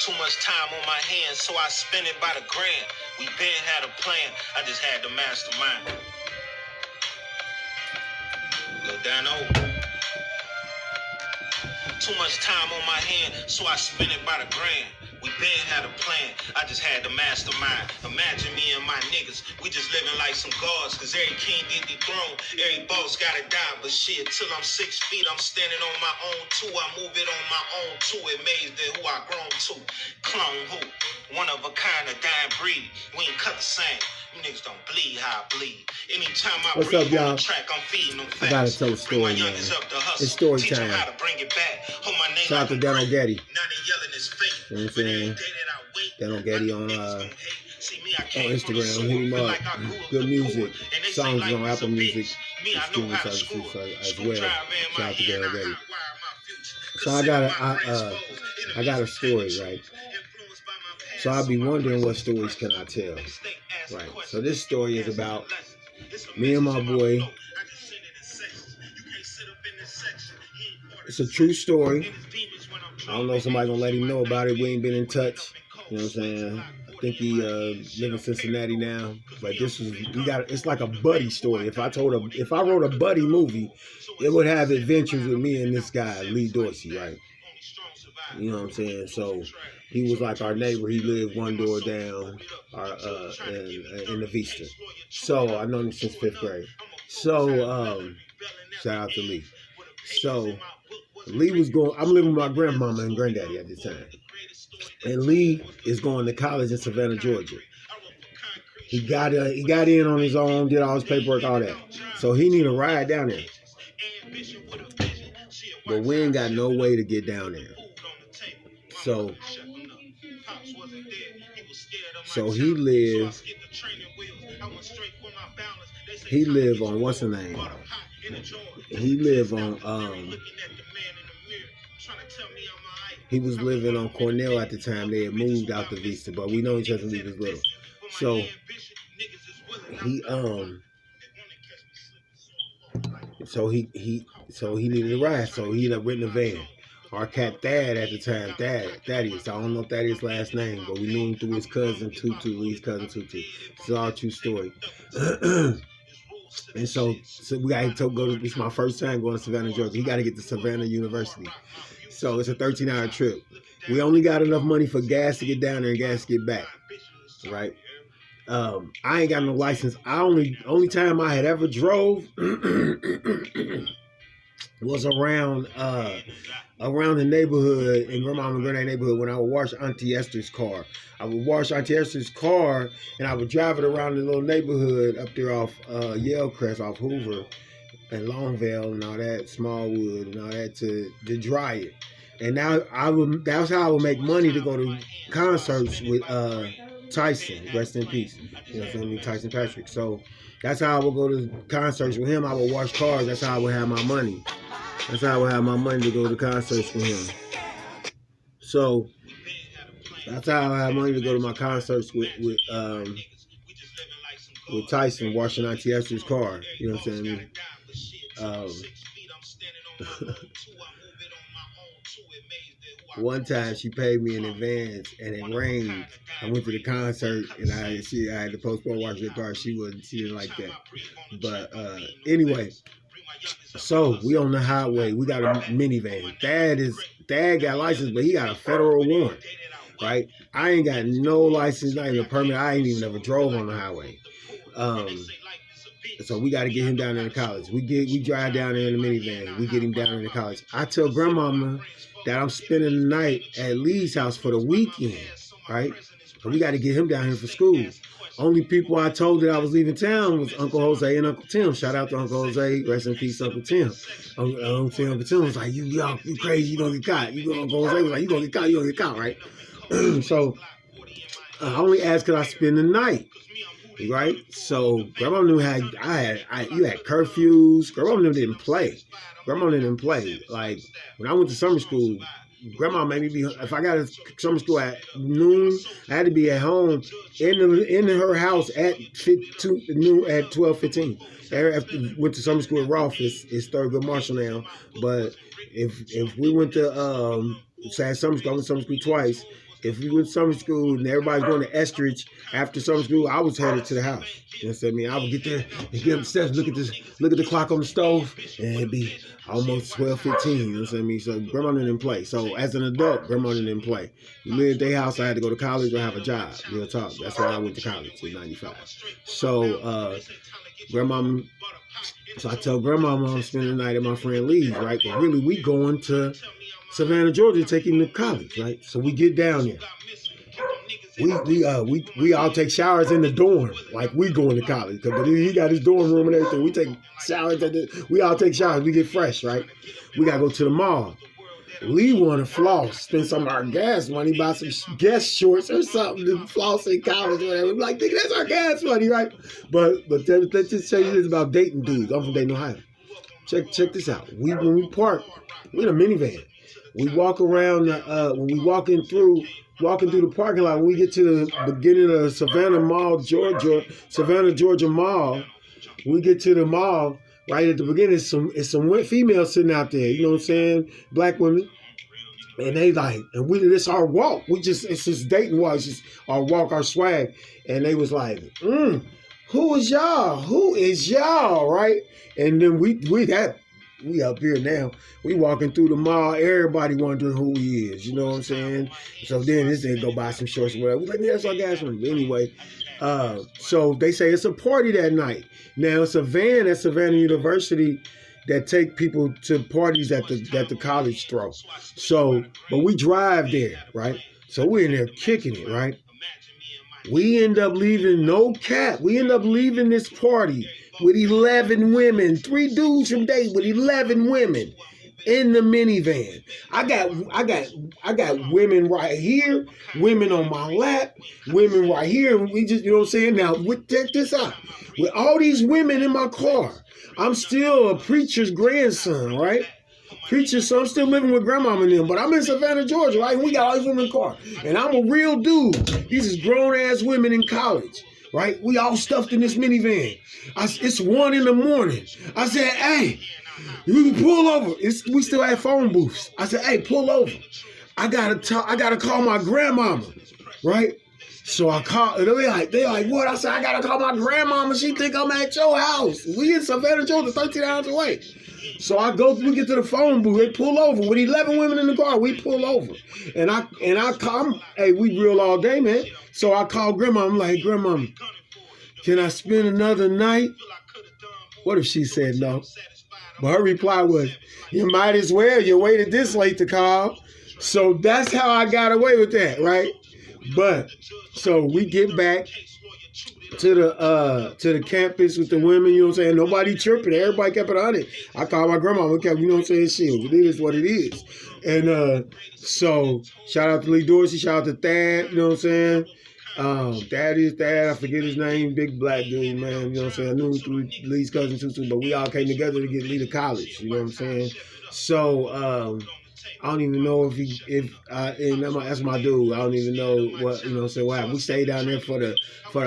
Too much time on my hands, so I spend it by the grand. We been had a plan, I just had the mastermind. Yo, Dano. Too much time on my hand, so I spend it by the grand. We been had a plan, I just had the mastermind. Imagine me and my niggas, we just living like some gods. Cause every king get dethroned, every boss gotta die. But shit, till I'm 6 feet, I'm standing on my own too. I move it on my own too, amazed at who I grown to. Clone who? One of a kind of dying breed. We ain't cut the same. You niggas don't bleed how I bleed. Anytime I What's breathe up, y'all? on the track, I'm feeding them facts. I gotta tell a story, man. It's story Teach them time. how to bring it back. Hold my name Shout out to Dano Getty. Now they yelling his fake. You know what I'm saying? Dano Getty on Instagram. Hit him up. Good music. Songs on Apple Music. Streaming services as well. Shout out to Dano Getty. So I got a story, right? So I'll be wondering what stories can I tell, right? So this story is about me and my boy. It's a true story. I don't know if somebody gonna let him know about it. We ain't been in touch. You know what I'm saying? I think he live in Cincinnati now. But it's like a buddy story. If I wrote a buddy movie, it would have adventures with me and this guy, Lee Dorsey, right? You know what I'm saying? So he was like our neighbor. He lived one door down in the Vista. So I know him since 5th grade. So shout out to Lee. So Lee was going, I'm living with my grandmama and granddaddy at this time. And Lee is going to college in Savannah, Georgia. He got in on his own, did all his paperwork, all that. So he need a ride down there. But we ain't got no way to get down there. So he live on what's the name? He live on he was living on Cornell at the time. They had moved out to Vista, but we know each other since we was little. So he needed a ride, so he ended up renting a van. Our cat Thad at the time, Thaddeus. I don't know Thaddeus' last name, but we knew him through his cousin Tutu, Lee's cousin Tutu. This is our true story. And so we got to go to, this is my first time going to Savannah, Georgia. He got to get to Savannah University. So it's a 13-hour trip. We only got enough money for gas to get down there and gas to get back, right? I ain't got no license. Only time I had ever drove was around the neighborhood, in Grandma and Grenade neighborhood, when I would wash Auntie Esther's car. I would wash Auntie Esther's car, and I would drive it around the little neighborhood up there off Yellcrest, off Hoover, and Longvale, and all that, Smallwood, and all that, to dry it. And now that's how I would make money to go to concerts with Tyson, rest in peace. You know what I mean? Tyson Patrick. So that's how I would go to concerts with him. I would wash cars. That's how I would have my money. That's how I would have my money to go to concerts with him. So that's how I have money to go to my concerts with Tyson, washing Auntie Esther's car. You know what I'm saying? One time she paid me in advance and it rained. I went to the concert and I had to postpone washing the car. She didn't like that. But anyway, so we on the highway. We got a minivan. Dad got license, but he got a federal warrant, right? I ain't got no license, not even a permit. I ain't even ever drove on the highway. So we got to get him down there to college. We drive down there in the minivan. We get him down there to college. I tell grandmama that I'm spending the night at Lee's house for the weekend, right? So we got to get him down here for school. Only people I told that I was leaving town was Uncle Jose and Uncle Tim. Shout out to Uncle Jose. Rest in peace, Uncle Tim. Uncle Tim was like, you crazy, you gonna get caught. Uncle Jose was like, you gonna get caught, right? So I only asked because I spend the night, right? So Grandma knew you had curfews. Grandma didn't play. Like when I went to summer school, Grandma made me be. If I got to summer school at noon, I had to be at home in her house at noon at 12:15. After went to summer school at Rolfe, it's Thurgood Marshall now. But if we went to summer school, I went to summer school twice, if we went to summer school and everybody's going to Estridge after summer school, I was headed to the house. You know what I mean? I would get there and get upstairs, look at the clock on the stove, and it'd be almost 12:15. You know what I mean? So grandma didn't play. So as an adult, grandma didn't play. You lived at their house, I had to go to college or have a job. Real talk. That's why I went to college in '95. So grandma. So I tell grandma I'm spending the night at my friend Lee's, right? But really, we going to Savannah, Georgia, taking him to college, right? So we get down there. We all take showers in the dorm, like we going to college. But he got his dorm room and everything. We take showers we all take showers. We get fresh, right? We gotta go to the mall. Lee want to floss, spend some of our gas money, buy some guest shorts or something to floss in college or whatever. We're like, nigga, that's our gas money, right? But let's just tell you this about dating dudes. I'm from Dayton, Ohio. Check this out. When we park, we're in a minivan. We walk around when we walking through the parking lot. When we get to the beginning of Savannah Georgia Mall. When we get to the mall. Right at the beginning, it's some females sitting out there, you know what I'm saying? Black women. And they like, and it's our walk. It's just dating walk. It's just our walk, our swag. And they was like, who is y'all? Who is y'all? Right? And then we up here now. We walking through the mall. Everybody wondering who he is. You know what I'm saying? So then this nigga go buy some shorts or whatever. We like, yeah, that's our gas money. But anyway, so they say it's a party that night. Now it's a van at Savannah University that take people to parties that the college throw. So, but we drive there, right? So we're in there kicking it, right? We end up leaving, no cap. We end up leaving this party with 11 women, 3 dudes from Dayton with 11 women in the minivan. I got women right here, women on my lap, women right here. We just, you know what I'm saying? Now, check this out. With all these women in my car, I'm still a preacher's grandson, right? Preacher's son, I'm still living with grandmama and them, but I'm in Savannah, Georgia, right? And we got all these women in the car. And I'm a real dude. These is grown-ass women in college, right? We all stuffed in this minivan. It's 1 a.m. I said, hey, you can pull over. We still had phone booths. I said, hey, pull over. I gotta call my grandmama, right? So I call, and they like, what? I said, I gotta call my grandmama. She think I'm at your house. We in Savannah, Georgia, 13 hours away. So we get to the phone booth. They pull over with 11 women in the car. We pull over, and I call. Hey, we real all day, man. So I call grandma. I'm like, grandma, can I spend another night? What if she said no? But her reply was, you might as well. You waited this late to call. So that's how I got away with that, right? But so we get back to the campus with the women, you know what I'm saying? Nobody tripping. Everybody kept it 100. I called my grandma. We kept, you know what I'm saying? Shit, it is what it is. And so shout out to Lee Dorsey. Shout out to Thad, you know what I'm saying? Thad, I forget his name, big black dude, man. You know what I'm saying? I knew him through Lee's cousin too, but we all came together to get Lee to college. You know what I'm saying? So I don't even know and that's my dude. I don't even know what, you know what I'm saying, what happened. We stayed down there for the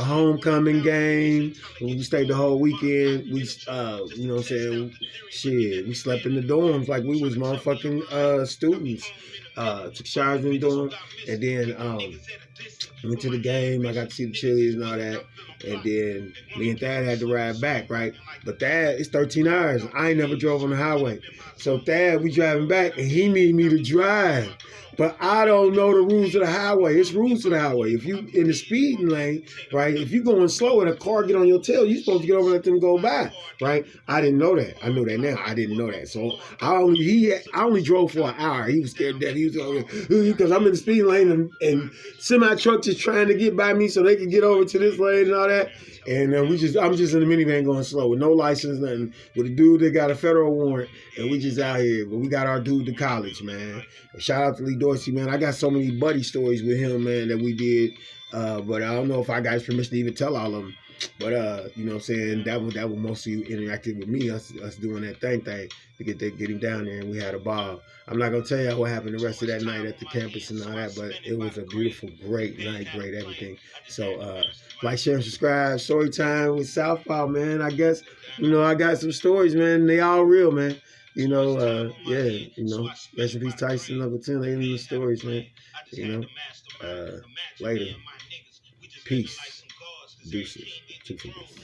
homecoming game. We stayed the whole weekend. We you know what I'm saying, shit, we slept in the dorms like we was motherfucking students. Took showers in the dorm, and then went to the game. I got to see the cheerleaders and all that. And then me and Thad had to ride back, right? But Thad, it's 13 hours. I ain't never drove on the highway. So Thad, we driving back, and he need me to drive. But I don't know the rules of the highway. It's rules to the highway. If you in the speeding lane, right, if you going slow and a car get on your tail, you supposed to get over and let them go by, right? I didn't know that. I know that now. I didn't know that. So I only drove for an hour. He was scared that he was because I'm in the speeding lane and semi truck just trying to get by me so they can get over to this lane and all that. And I'm just in the minivan going slow with no license, nothing. With a dude that got a federal warrant, and we just out here. But we got our dude to college, man. Shout out to Lee Dorsey, man. I got so many buddy stories with him, man, that we did. But I don't know if I got his permission to even tell all of them. But you know what I'm saying, that was mostly interactive with me, us doing that thing to get him down there, and we had a ball. I'm not gonna tell you what happened the rest of that night at the campus and all that, but it was a beautiful, great night, great everything. So like, share, and subscribe. Story time with Southpaw, man. I guess, you know, I got some stories, man. They all real, man. you know, yeah, you know, rest in peace, Tyson, Uncle Tim, they in the stories, man. You know, later. Peace. Deuces. 2 fingers.